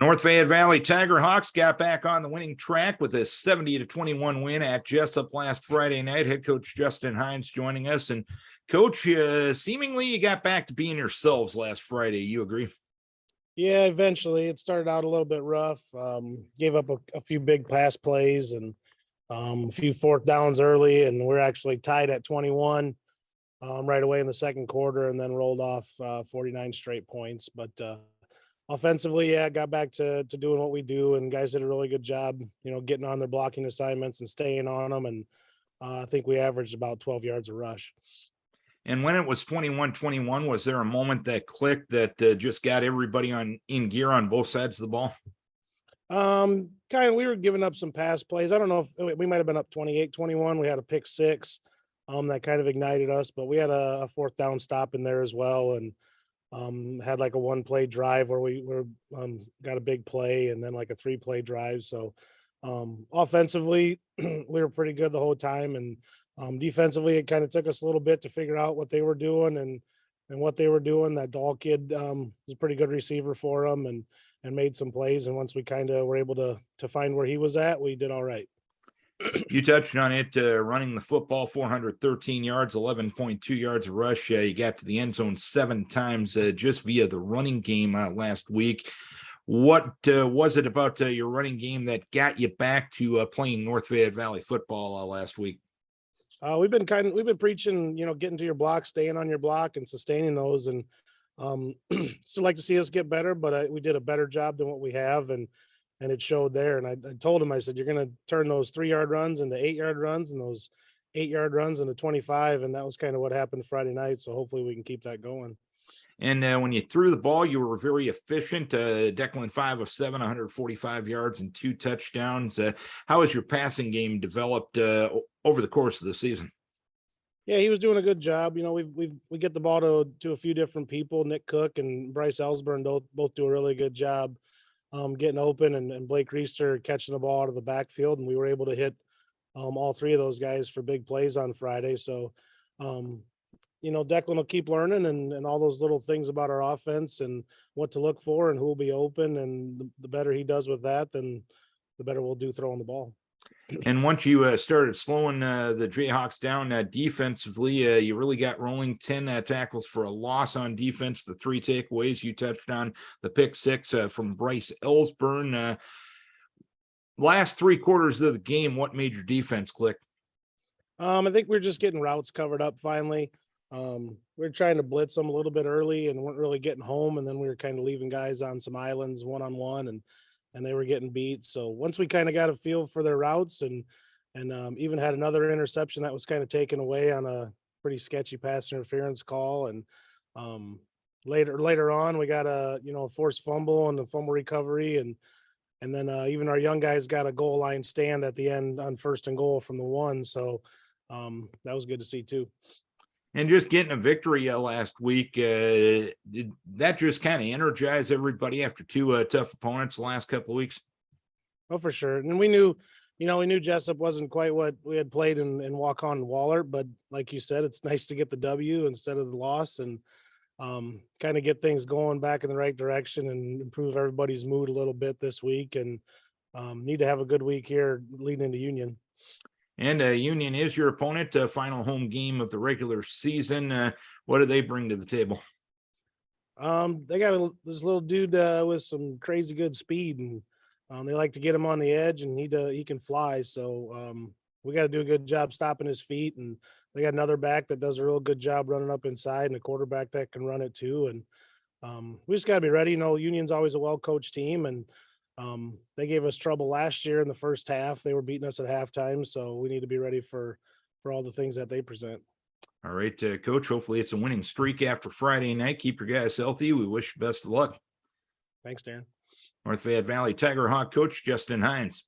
North Fayette Valley Tiger Hawks got back on the winning track with a 70-21 win at Jessup last Friday night. Head coach Justin Heins joining us. And coach, seemingly you got back to being yourselves last Friday. You agree? Yeah, eventually it started out a little bit rough. Gave up a few big pass plays and a few fourth downs early, and we're actually tied at 21 right away in the second quarter, and then rolled off 49 straight points. But offensively, yeah, got back to doing what we do, and guys did a really good job, getting on their blocking assignments and staying on them. And I think we averaged about 12 yards a rush. And when it was 21-21, was there a moment that clicked that just got everybody in gear on both sides of the ball? Kind of, we were giving up some pass plays. I don't know if we might have been up 28-21. We had a pick six that kind of ignited us, but we had a fourth down stop in there as well. And had like a one play drive where we got a big play and then like a 3-play drive. So offensively, we were pretty good the whole time. And defensively, it kind of took us a little bit to figure out what they were doing and what they were doing. That Dahl kid was a pretty good receiver for them and made some plays. And once we kind of were able to find where he was at, we did all right. You touched on it, running the football 413 yards, 11.2 yards a rush. You got to the end zone 7 times just via the running game last week. What was it about your running game that got you back to playing North Fayette Valley football last week? We've been preaching, getting to your block, staying on your block and sustaining those. And still like to see us get better, but we did a better job than what we have. And it showed there. And I told him, I said, you're going to turn those 3-yard runs into 8-yard runs and those 8-yard runs into 25. And that was kind of what happened Friday night. So hopefully we can keep that going. And when you threw the ball, you were very efficient. Declan 5 of 7, 145 yards and 2 touchdowns. How has your passing game developed over the course of the season? Yeah, he was doing a good job. We get the ball to a few different people. Nick Cook and Bryce Ellsburn both do a really good job getting open, and Blake Reister catching the ball out of the backfield. And we were able to hit all 3 of those guys for big plays on Friday. So, Declan will keep learning and all those little things about our offense and what to look for and who will be open. And the better he does with that, then the better we'll do throwing the ball. And once you started slowing the Jayhawks down defensively, you really got rolling. 10 tackles for a loss on defense. The 3 takeaways you touched on, the pick 6 from Bryce Ellsburn. Last 3 quarters of the game, what made your defense click? I think we're just getting routes covered up finally. We're trying to blitz them a little bit early and weren't really getting home. And then we were kind of leaving guys on some islands one-on-one and they were getting beat. So once we kind of got a feel for their routes and even had another interception that was kind of taken away on a pretty sketchy pass interference call. And later on, we got a forced fumble and a fumble recovery. And then even our young guys got a goal line stand at the end on 1st and goal from the 1. So that was good to see too. And just getting a victory last week, did that just kind of energize everybody after 2 tough opponents the last couple of weeks? Oh, for sure. And we knew Jessup wasn't quite what we had played in Waukon and Waller, but like you said, it's nice to get the W instead of the loss and kind of get things going back in the right direction and improve everybody's mood a little bit this week. And need to have a good week here leading into Union. And Union is your opponent, final home game of the regular season. What do they bring to the table? They got this little dude with some crazy good speed, and they like to get him on the edge, and he can fly. So we got to do a good job stopping his feet. And they got another back that does a real good job running up inside, and a quarterback that can run it too. And we just got to be ready. Union's always a well-coached team, and they gave us trouble last year in the first half. They were beating us at halftime, so we need to be ready for all the things that they present. All right, Coach, hopefully it's a winning streak after Friday night. Keep your guys healthy. We wish you best of luck. Thanks, Dan. North Fayette Valley Tiger Hawk coach Justin Heins.